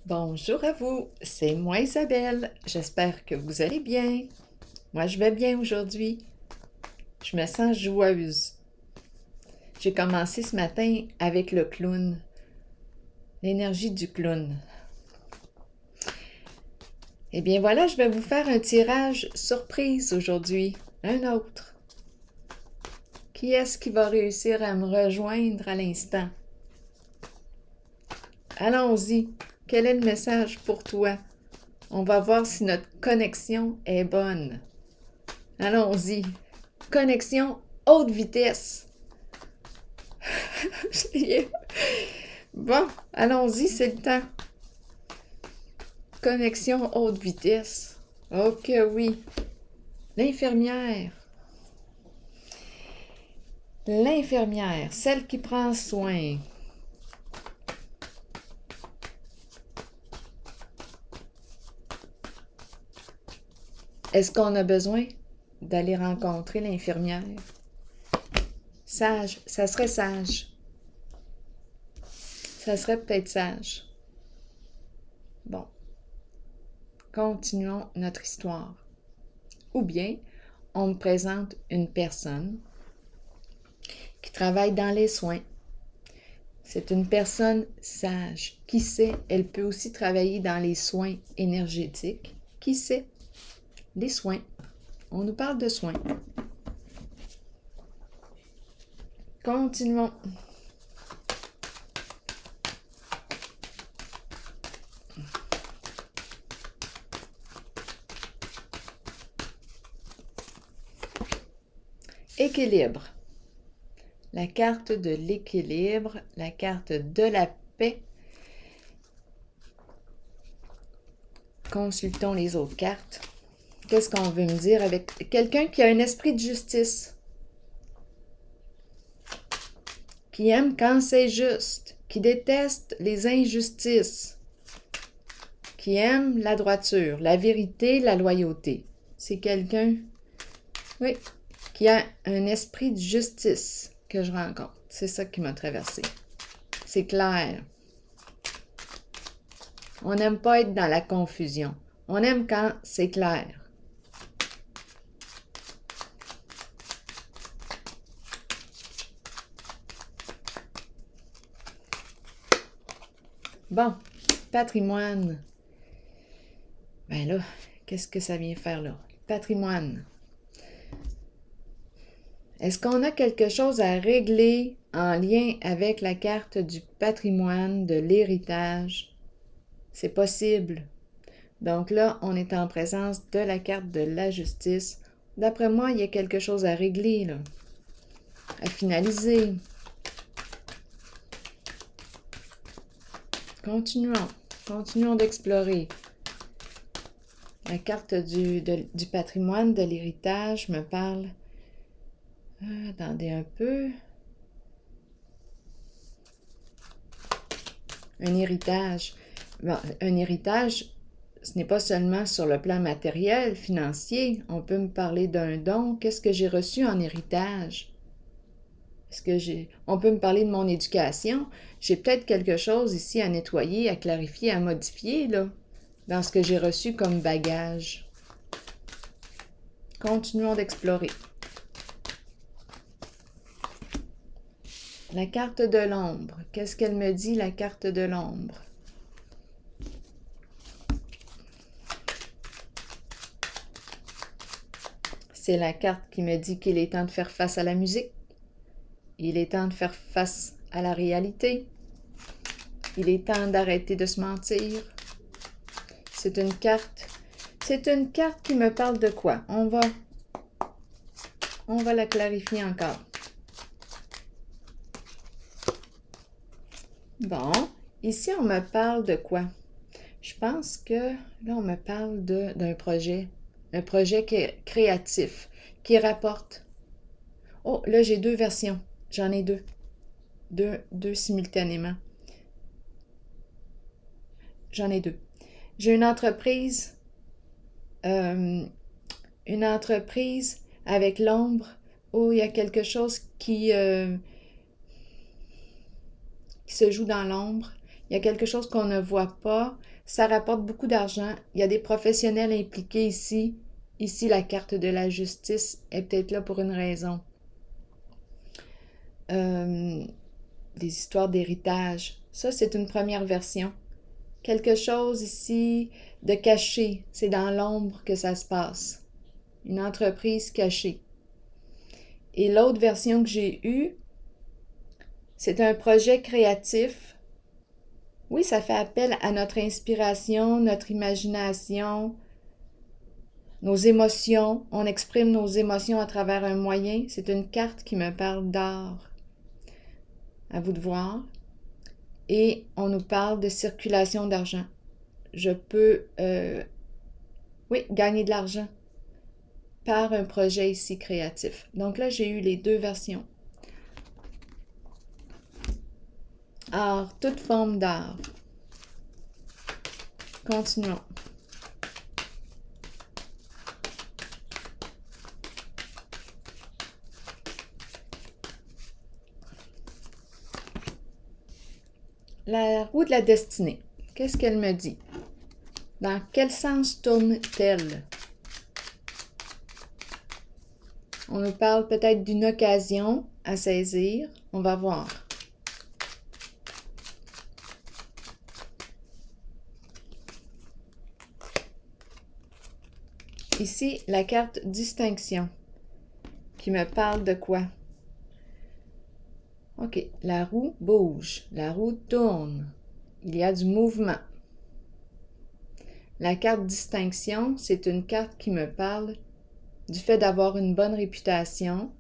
Bonjour à vous, c'est moi Isabelle. J'espère que vous allez bien. Moi, je vais bien aujourd'hui. Je me sens joyeuse. J'ai commencé ce matin avec le clown, l'énergie du clown. Eh bien voilà, je vais vous faire un tirage surprise aujourd'hui. Un autre. Qui est-ce qui va réussir à me rejoindre à l'instant? Allons-y. Quel est le message pour toi? On va voir si notre connexion est bonne. Allons-y. Connexion haute vitesse. Bon, allons-y, c'est le temps. Connexion haute vitesse. Ok, oui. L'infirmière. L'infirmière, celle qui prend soin. Est-ce qu'on a besoin d'aller rencontrer l'infirmière? Sage, ça serait sage. Ça serait peut-être sage. Bon, continuons notre histoire. Ou bien, on me présente une personne qui travaille dans les soins. C'est une personne sage. Qui sait, elle peut aussi travailler dans les soins énergétiques. Qui sait? Les soins. On nous parle de soins. Continuons. Équilibre. La carte de l'équilibre, la carte de la paix. Consultons les autres cartes. Qu'est-ce qu'on veut me dire avec quelqu'un qui a un esprit de justice? Qui aime quand c'est juste, qui déteste les injustices, qui aime la droiture, la vérité, la loyauté. C'est quelqu'un, oui, qui a un esprit de justice que je rencontre. C'est ça qui m'a traversé. C'est clair. On n'aime pas être dans la confusion. On aime quand c'est clair. Bon, patrimoine. Ben là, qu'est-ce que ça vient faire là? Patrimoine. Est-ce qu'on a quelque chose à régler en lien avec la carte du patrimoine, de l'héritage? C'est possible. Donc là, on est en présence de la carte de la justice. D'après moi, il y a quelque chose à régler, là, à finaliser. Continuons d'explorer. La carte du patrimoine, de l'héritage me parle. Attendez un peu. Un héritage. Bon, un héritage, ce n'est pas seulement sur le plan matériel, financier. On peut me parler d'un don. Qu'est-ce que j'ai reçu en héritage? On peut me parler de mon éducation. J'ai peut-être quelque chose ici à nettoyer, à clarifier, à modifier, là, dans ce que j'ai reçu comme bagage. Continuons d'explorer. La carte de l'ombre. Qu'est-ce qu'elle me dit, la carte de l'ombre? C'est la carte qui me dit qu'il est temps de faire face à la musique. Il est temps de faire face à la réalité. Il est temps d'arrêter de se mentir. C'est une carte qui me parle de quoi? On va la clarifier encore. Bon, ici on me parle de quoi? Je pense que là on me parle d'un projet. Un projet qui est créatif, qui rapporte. Oh, là j'ai deux versions. J'en ai deux. Deux simultanément. J'en ai deux. J'ai une entreprise avec l'ombre où il y a quelque chose qui se joue dans l'ombre. Il y a quelque chose qu'on ne voit pas. Ça rapporte beaucoup d'argent. Il y a des professionnels impliqués ici. Ici, la carte de la justice est peut-être là pour une raison. Des histoires d'héritage. Ça, c'est une première version. Quelque chose ici de caché. C'est dans l'ombre que ça se passe. Une entreprise cachée. Et l'autre version que j'ai eue, c'est un projet créatif. Oui, ça fait appel à notre inspiration, notre imagination, nos émotions. On exprime nos émotions à travers un moyen. C'est une carte qui me parle d'art. À vous de voir. Et on nous parle de circulation d'argent. Je peux, gagner de l'argent par un projet ici créatif. Donc là, j'ai eu les deux versions. Art, toute forme d'art. Continuons. La roue de la destinée. Qu'est-ce qu'elle me dit? Dans quel sens tourne-t-elle? On nous parle peut-être d'une occasion à saisir. On va voir. Ici, la carte distinction qui me parle de quoi? OK, la roue bouge, la roue tourne. Il y a du mouvement. La carte distinction, c'est une carte qui me parle du fait d'avoir une bonne réputation,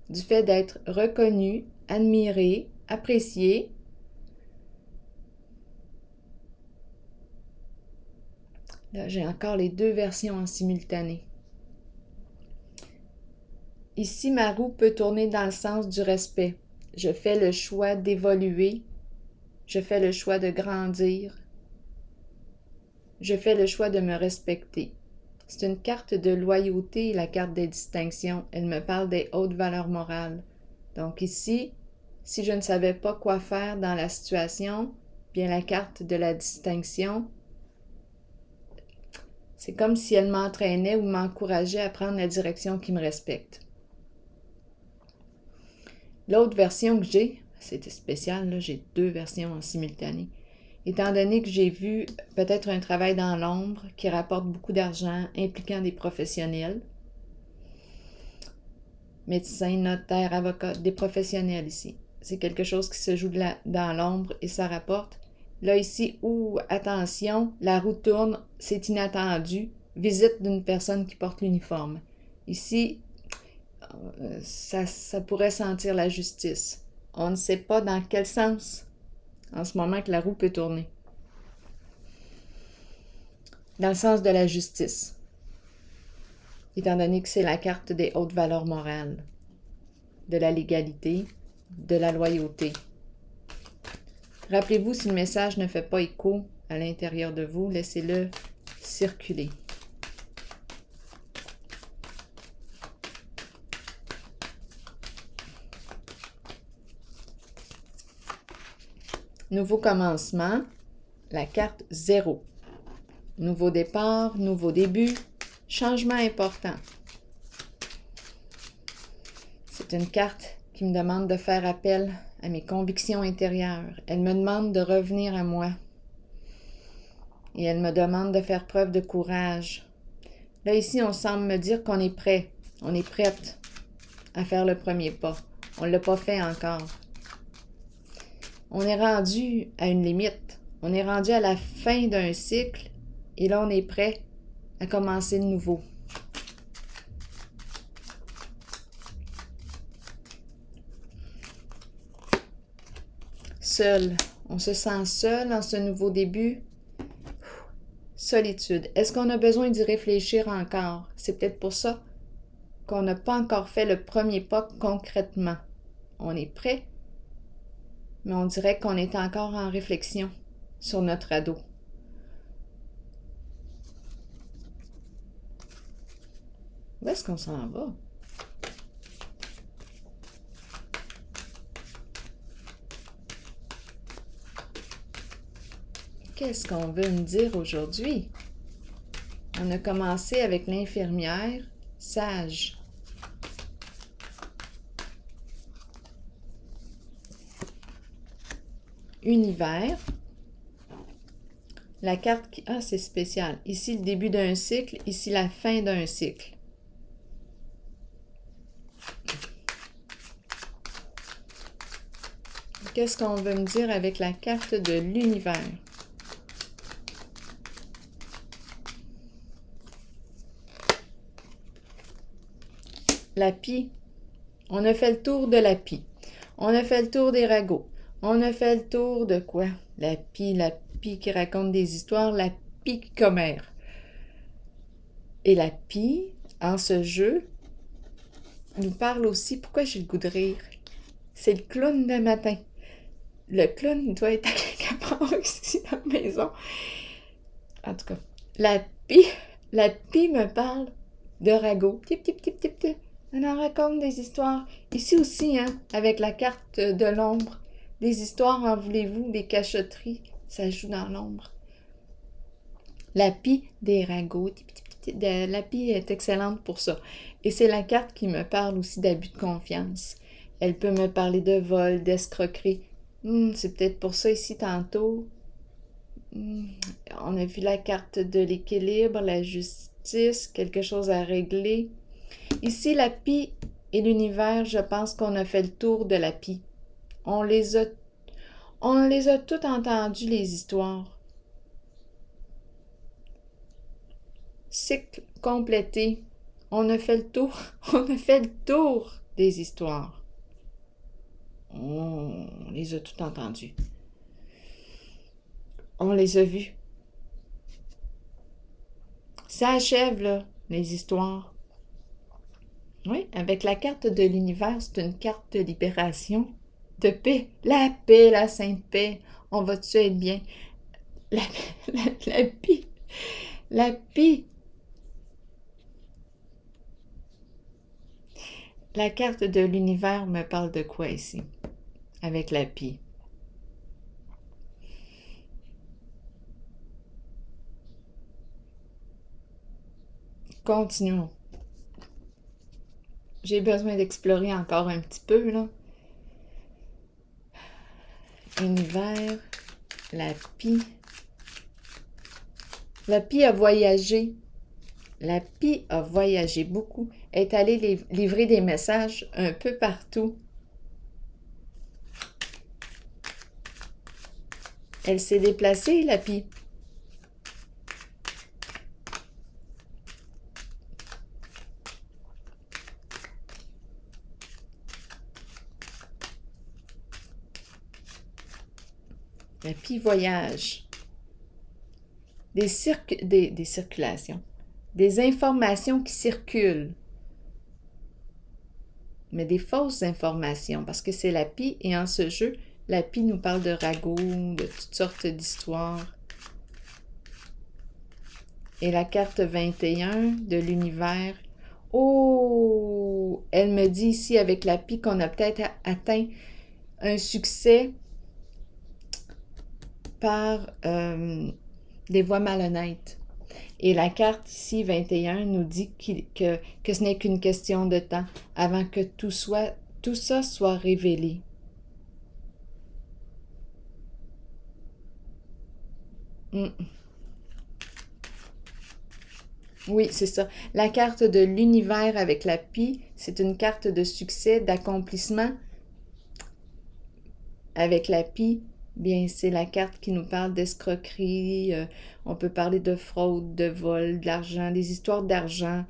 du fait d'être reconnu, admiré, apprécié. Là, j'ai encore les deux versions en simultané. Ici, ma roue peut tourner dans le sens du respect. Je fais le choix d'évoluer. Je fais le choix de grandir. Je fais le choix de me respecter. C'est une carte de loyauté, la carte des distinctions. Elle me parle des hautes valeurs morales. Donc ici, si je ne savais pas quoi faire dans la situation, bien la carte de la distinction, c'est comme si elle m'entraînait ou m'encourageait à prendre la direction qui me respecte. L'autre version que j'ai, c'était spécial, là, j'ai deux versions en simultané. Étant donné que j'ai vu peut-être un travail dans l'ombre qui rapporte beaucoup d'argent, impliquant des professionnels, médecins, notaires, avocats, des professionnels ici. C'est quelque chose qui se joue dans l'ombre et ça rapporte. Là, ici, attention, la roue tourne, c'est inattendu. Visite d'une personne qui porte l'uniforme. Ici, ça pourrait sentir la justice. On ne sait pas dans quel sens en ce moment que la roue peut tourner. Dans le sens de la justice. Étant donné que c'est la carte des hautes valeurs morales, de la légalité, de la loyauté. Rappelez-vous, si le message ne fait pas écho à l'intérieur de vous, laissez-le circuler. Nouveau commencement, la carte 0. Nouveau départ, nouveau début, changement important. C'est une carte qui me demande de faire appel à mes convictions intérieures. Elle me demande de revenir à moi. Et elle me demande de faire preuve de courage. Là, ici, on semble me dire qu'on est prêt. On est prête à faire le premier pas. On ne l'a pas fait encore. On est rendu à une limite. On est rendu à la fin d'un cycle. Et là, on est prêt à commencer de nouveau. Seul. On se sent seul dans ce nouveau début. Solitude. Est-ce qu'on a besoin d'y réfléchir encore? C'est peut-être pour ça qu'on n'a pas encore fait le premier pas concrètement. On est prêt, mais on dirait qu'on est encore en réflexion sur notre ado. Où est-ce qu'on s'en va? Qu'est-ce qu'on veut me dire aujourd'hui? On a commencé avec l'infirmière, sage. Univers. La carte qui... Ah, c'est spécial. Ici, le début d'un cycle. Ici, la fin d'un cycle. Qu'est-ce qu'on veut me dire avec la carte de l'univers? La pie. On a fait le tour de la pie. On a fait le tour des ragots. On a fait le tour de quoi? La pie qui raconte des histoires, la pie qui commère. Et la pie, en ce jeu, nous parle aussi, pourquoi j'ai le goût de rire? C'est le clown de matin. Le clown doit être à quelque part ici dans la maison. En tout cas, la pie me parle de ragots. Tip, tip, tip, tip, tip. On en raconte des histoires. Ici aussi, hein, avec la carte de l'ombre. Des histoires, en voulez-vous, des cachotteries. Ça joue dans l'ombre. La pie des ragots. Tip, tip, tip, tip. La pie est excellente pour ça. Et c'est la carte qui me parle aussi d'abus de confiance. Elle peut me parler de vol, d'escroquerie. C'est peut-être pour ça ici tantôt. On a vu la carte de l'équilibre, la justice, quelque chose à régler. Ici, la pie et l'univers, je pense qu'on a fait le tour de la pie. On les a toutes entendues, les histoires. Cycle complété. On a fait le tour. On a fait le tour des histoires. On les a toutes entendues. On les a vues. Ça achève, là, les histoires. Oui, avec la carte de l'univers, c'est une carte de libération, de paix, la sainte paix. On va-tu être bien? La pie. La pie. La carte de l'univers me parle de quoi ici? Avec la pie. Continuons. J'ai besoin d'explorer encore un petit peu, là. Univers, la pie. La pie a voyagé. La pie a voyagé beaucoup. Elle est allée livrer des messages un peu partout. Elle s'est déplacée, la pie. La pie voyage. Des circulations. Des informations qui circulent. Mais des fausses informations, parce que c'est la pie, et en ce jeu, la pie nous parle de ragots, de toutes sortes d'histoires. Et la carte 21 de l'univers. Oh! Elle me dit ici avec la pie qu'on a peut-être atteint un succès par des voies malhonnêtes. Et la carte ici, 21, nous dit que ce n'est qu'une question de temps avant que tout ça soit révélé. Oui, c'est ça. La carte de l'univers avec la pie, c'est une carte de succès, d'accomplissement. Avec la pie, bien, c'est la carte qui nous parle d'escroquerie. On peut parler de fraude, de vol, de l'argent, des histoires d'argent.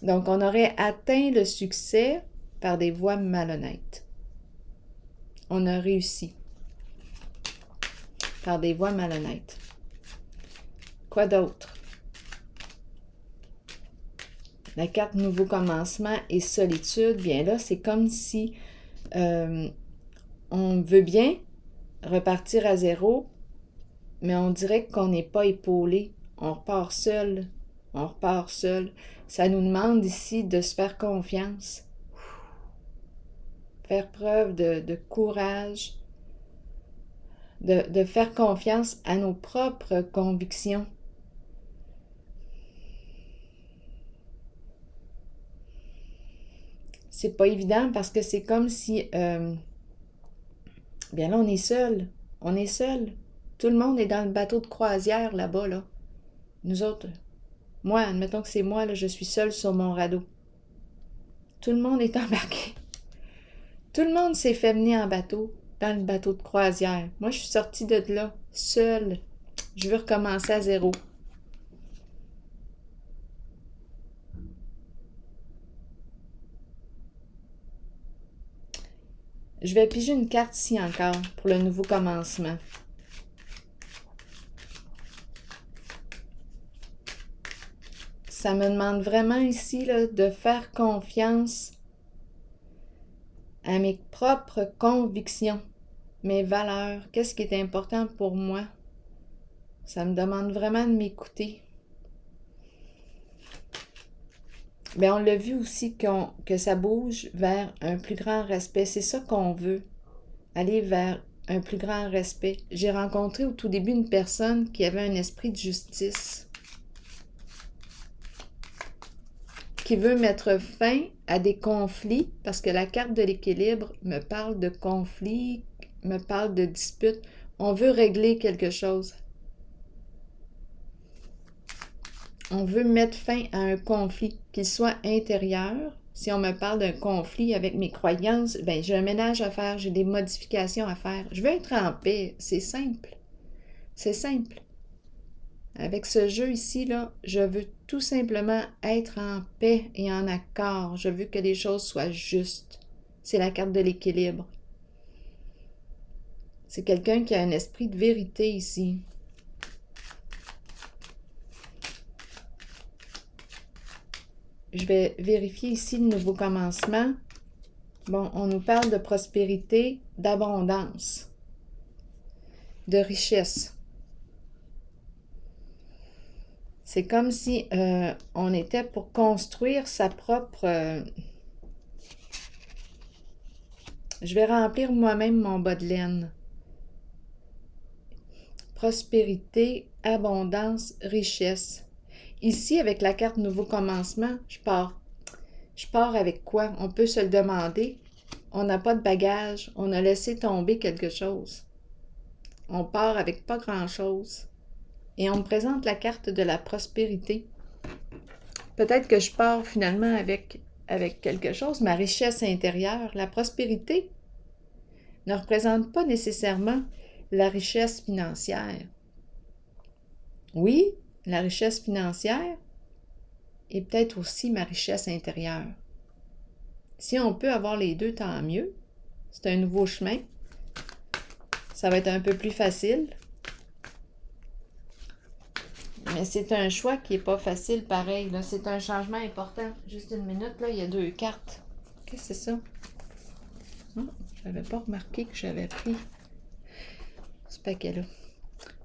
Donc, on aurait atteint le succès par des voies malhonnêtes. On a réussi par des voies malhonnêtes. Quoi d'autre? La carte Nouveau commencement et solitude, bien là, c'est comme si on veut bien repartir à zéro, mais on dirait qu'on n'est pas épaulé. On repart seul. On repart seul. Ça nous demande ici de se faire confiance. Faire preuve de courage. de faire confiance à nos propres convictions. C'est pas évident parce que c'est comme si, bien là, on est seul. On est seul. Tout le monde est dans le bateau de croisière là-bas, là. Nous autres, moi, admettons que c'est moi, là, je suis seule sur mon radeau. Tout le monde est embarqué. Tout le monde s'est fait mener en bateau, dans le bateau de croisière. Moi, je suis sortie de là, seule. Je veux recommencer à zéro. Je vais piger une carte ici encore pour le nouveau commencement. Ça me demande vraiment ici là, de faire confiance à mes propres convictions, mes valeurs, qu'est-ce qui est important pour moi. Ça me demande vraiment de m'écouter. Bien, on l'a vu aussi que ça bouge vers un plus grand respect. C'est ça qu'on veut, aller vers un plus grand respect. J'ai rencontré au tout début une personne qui avait un esprit de justice, qui veut mettre fin à des conflits, parce que la carte de l'équilibre me parle de conflits, me parle de disputes. On veut régler quelque chose. On veut mettre fin à un conflit, qu'il soit intérieur. Si on me parle d'un conflit avec mes croyances, ben j'ai un ménage à faire, j'ai des modifications à faire. Je veux être en paix, c'est simple. C'est simple. Avec ce jeu ici, là, je veux tout simplement être en paix et en accord. Je veux que les choses soient justes. C'est la carte de l'équilibre. C'est quelqu'un qui a un esprit de vérité ici. Je vais vérifier ici le nouveau commencement. Bon, on nous parle de prospérité, d'abondance, de richesse. C'est comme si on était pour construire sa propre... Je vais remplir moi-même mon bas de laine. Prospérité, abondance, richesse. Ici, avec la carte Nouveau commencement, je pars. Je pars avec quoi? On peut se le demander. On n'a pas de bagage. On a laissé tomber quelque chose. On part avec pas grand-chose. Et on me présente la carte de la prospérité. Peut-être que je pars finalement avec quelque chose, ma richesse intérieure. La prospérité ne représente pas nécessairement la richesse financière. Oui, la richesse financière et peut-être aussi ma richesse intérieure. Si on peut avoir les deux, tant mieux. C'est un nouveau chemin. Ça va être un peu plus facile. Mais c'est un choix qui n'est pas facile pareil. C'est un changement important. Juste une minute, là, il y a deux cartes. Qu'est-ce que c'est ça? Oh, je n'avais pas remarqué que j'avais pris ce paquet-là.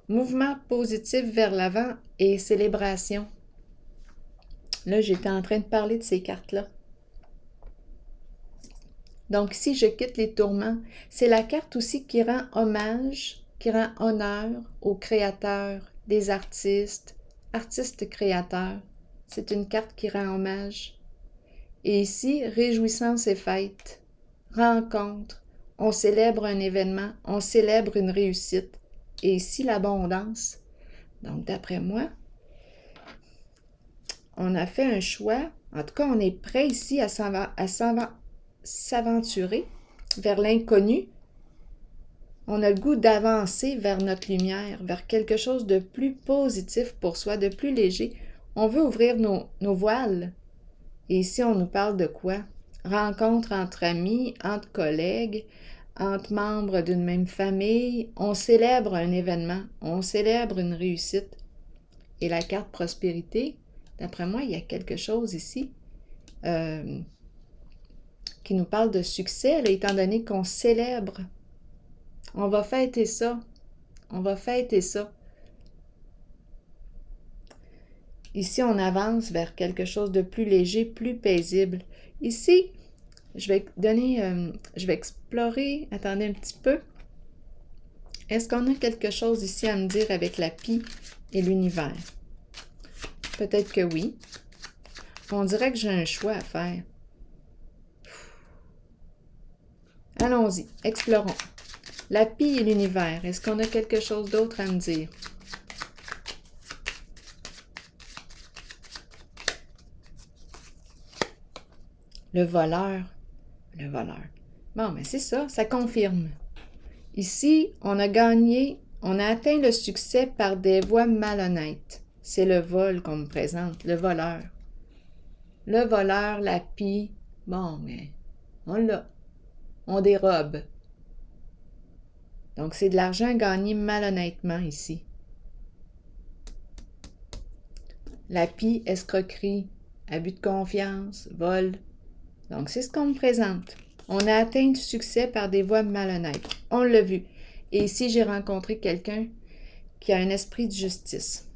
Mouvement positif vers l'avant et célébration. Là, j'étais en train de parler de ces cartes-là. Donc, si je quitte les tourments, c'est la carte aussi qui rend hommage, qui rend honneur aux créateurs, des artistes, artistes-créateurs. C'est une carte qui rend hommage. Et ici, réjouissance et fête, rencontre, on célèbre un événement, on célèbre une réussite. Et ici, l'abondance. Donc, d'après moi, on a fait un choix. En tout cas, on est prêt ici à s'aventurer vers l'inconnu. On a le goût d'avancer vers notre lumière, vers quelque chose de plus positif pour soi, de plus léger. On veut ouvrir nos voiles. Et ici, on nous parle de quoi? Rencontre entre amis, entre collègues, entre membres d'une même famille. On célèbre un événement, on célèbre une réussite. Et la carte prospérité, d'après moi, il y a quelque chose ici qui nous parle de succès, là, étant donné qu'on célèbre. On va fêter ça. On va fêter ça. Ici, on avance vers quelque chose de plus léger, plus paisible. Ici, je vais explorer, attendez un petit peu. Est-ce qu'on a quelque chose ici à me dire avec la pie et l'univers? Peut-être que oui. On dirait que j'ai un choix à faire. Allons-y, explorons. La pie et l'univers, est-ce qu'on a quelque chose d'autre à me dire? Le voleur. Le voleur. Bon, mais c'est ça, ça confirme. Ici, on a gagné, on a atteint le succès par des voies malhonnêtes. C'est le vol qu'on me présente, le voleur. Le voleur, la pie, bon, mais on l'a. On dérobe. Donc, c'est de l'argent gagné malhonnêtement ici. La pie, escroquerie, abus de confiance, vol. Donc, c'est ce qu'on me présente. On a atteint du succès par des voies malhonnêtes. On l'a vu. Et ici, j'ai rencontré quelqu'un qui a un esprit de justice,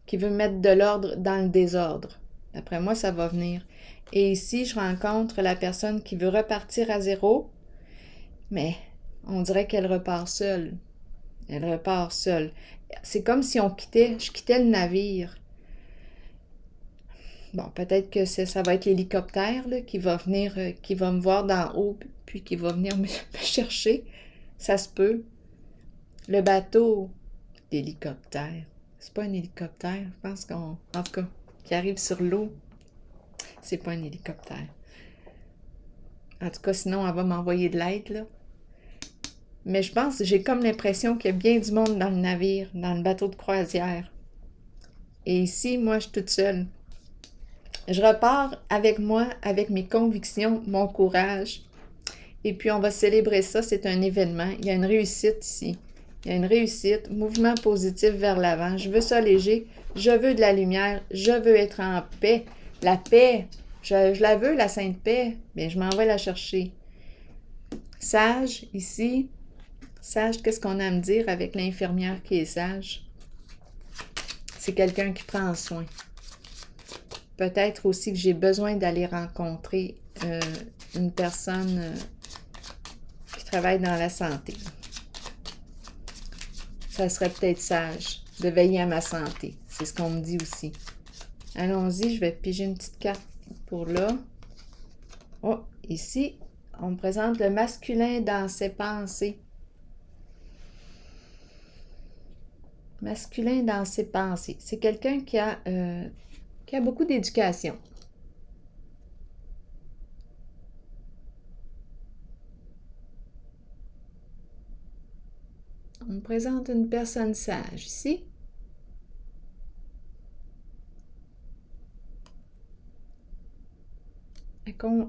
qui veut mettre de l'ordre dans le désordre. D'après moi, ça va venir. Et ici, je rencontre la personne qui veut repartir à zéro, mais on dirait qu'elle repart seule. Elle repart seule. C'est comme si je quittais le navire. Bon, peut-être que ça va être l'hélicoptère là, qui va venir, qui va me voir d'en haut, puis qui va venir me chercher. Ça se peut. Le bateau, l'hélicoptère. C'est pas un hélicoptère, je pense en tout cas, qui arrive sur l'eau. C'est pas un hélicoptère. En tout cas, sinon, elle va m'envoyer de l'aide, là. Mais je pense, j'ai comme l'impression qu'il y a bien du monde dans le navire, dans le bateau de croisière. Et ici, moi, je suis toute seule. Je repars avec moi, avec mes convictions, mon courage. Et puis, on va célébrer ça. C'est un événement. Il y a une réussite ici. Il y a une réussite, mouvement positif vers l'avant. Je veux ça léger. Je veux de la lumière. Je veux être en paix. La paix, je la veux, la sainte paix. Bien, je m'en vais la chercher. Sage, ici. Sage, qu'est-ce qu'on a à me dire avec l'infirmière qui est sage? C'est quelqu'un qui prend soin. Peut-être aussi que j'ai besoin d'aller rencontrer une personne qui travaille dans la santé. Ça serait peut-être sage de veiller à ma santé. C'est ce qu'on me dit aussi. Allons-y, je vais piger une petite carte pour là. Oh, ici, on me présente le masculin dans ses pensées. Masculin dans ses pensées. C'est quelqu'un qui a beaucoup d'éducation. On me présente une personne sage ici.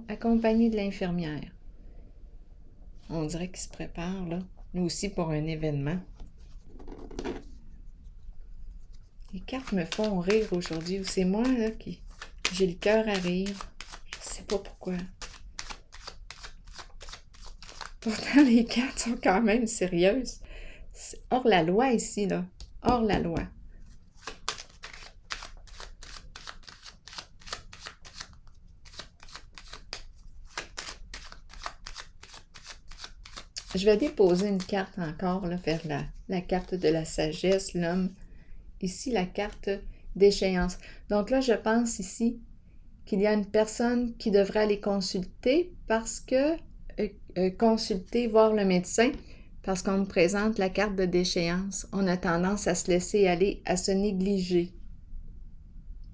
Accompagné de l'infirmière. On dirait qu'il se prépare, là. Nous aussi pour un événement. Les cartes me font rire aujourd'hui. Ou c'est moi, là, qui j'ai le cœur à rire. Je ne sais pas pourquoi. Pourtant, les cartes sont quand même sérieuses. C'est hors la loi ici, là. Hors la loi. Je vais déposer une carte encore, là, faire la carte de la sagesse, l'homme. Ici, la carte d'échéance. Donc là, je pense ici qu'il y a une personne qui devrait aller consulter parce que consulter, voir le médecin, parce qu'on me présente la carte de déchéance. On a tendance à se laisser aller, à se négliger.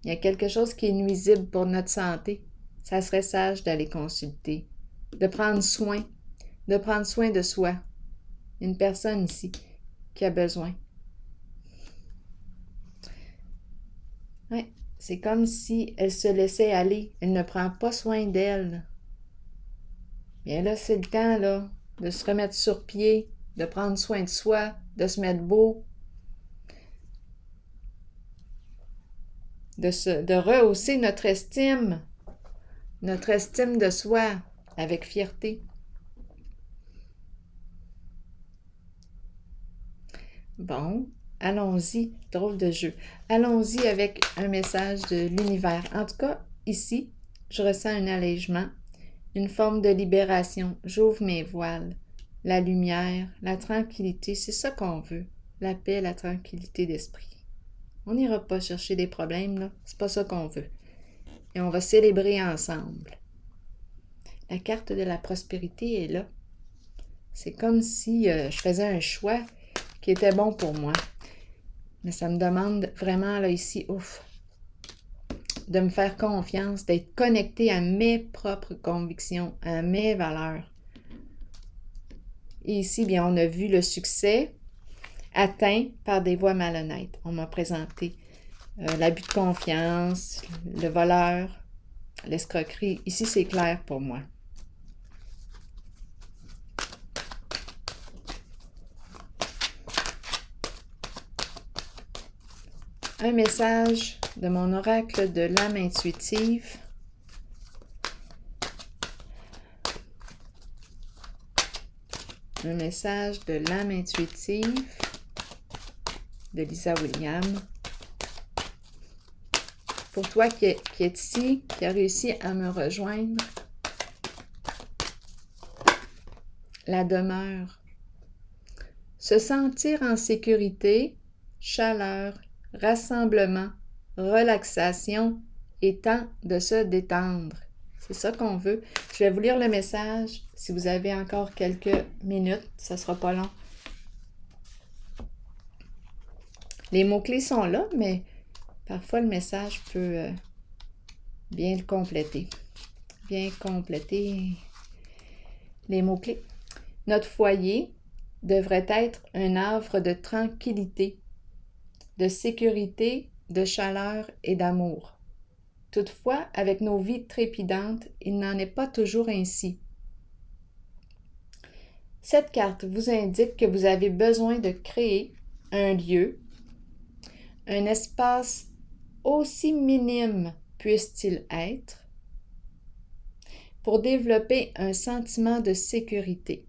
Il y a quelque chose qui est nuisible pour notre santé. Ça serait sage d'aller consulter, de prendre soin de soi. Une personne ici qui a besoin. Ouais, c'est comme si elle se laissait aller. Elle ne prend pas soin d'elle. Bien là, c'est le temps, là, de se remettre sur pied, de prendre soin de soi, de se mettre beau, de rehausser notre estime de soi avec fierté. Bon, allons-y, drôle de jeu. Allons-y avec un message de l'univers. En tout cas, ici, je ressens un allègement, une forme de libération. J'ouvre mes voiles. la lumière, la tranquillité, c'est ça qu'on veut. La paix, la tranquillité d'esprit. On n'ira pas chercher des problèmes, là. C'est pas ça qu'on veut. Et on va célébrer ensemble. La carte de la prospérité est là. C'est comme si je faisais un choix qui était bon pour moi. Mais ça me demande vraiment, là, ici, de me faire confiance, d'être connecté à mes propres convictions, à mes valeurs. Et ici, bien, on a vu le succès atteint par des voies malhonnêtes. On m'a présenté l'abus de confiance, le voleur, l'escroquerie. Ici, c'est clair pour moi. Un message de mon oracle de l'âme intuitive. Un message de l'âme intuitive de Lisa Williams. Pour toi qui est ici, qui a réussi à me rejoindre, la demeure. Se sentir en sécurité, chaleur, rassemblement, relaxation et temps de se détendre. C'est ça qu'on veut. Je vais vous lire le message. Si vous avez encore quelques minutes, ça ne sera pas long. Les mots-clés sont là, mais parfois le message peut bien le compléter. Bien compléter les mots-clés. Notre foyer devrait être un havre de tranquillité, de sécurité, de chaleur et d'amour. Toutefois, avec nos vies trépidantes, il n'en est pas toujours ainsi. Cette carte vous indique que vous avez besoin de créer un lieu, un espace aussi minime puisse-t-il être, pour développer un sentiment de sécurité.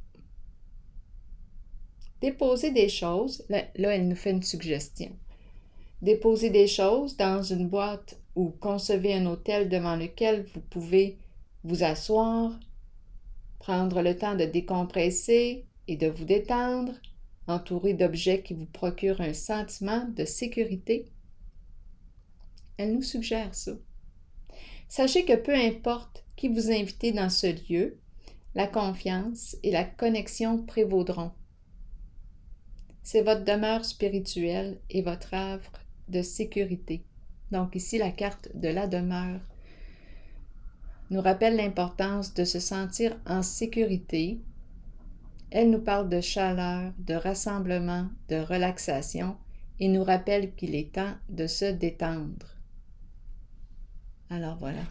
Déposer des choses, là elle nous fait une suggestion. Déposer des choses dans une boîte ou concevez un hôtel devant lequel vous pouvez vous asseoir, prendre le temps de décompresser et de vous détendre, entouré d'objets qui vous procurent un sentiment de sécurité. Elle nous suggère ça. Sachez que peu importe qui vous invitez dans ce lieu, la confiance et la connexion prévaudront. C'est votre demeure spirituelle et votre havre de sécurité. Donc ici, la carte de la demeure nous rappelle l'importance de se sentir en sécurité. Elle nous parle de chaleur, de rassemblement, de relaxation et nous rappelle qu'il est temps de se détendre. Alors voilà.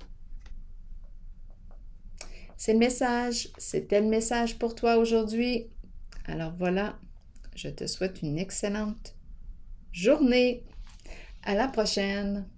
C'était le message pour toi aujourd'hui. Alors voilà, je te souhaite une excellente journée. À la prochaine!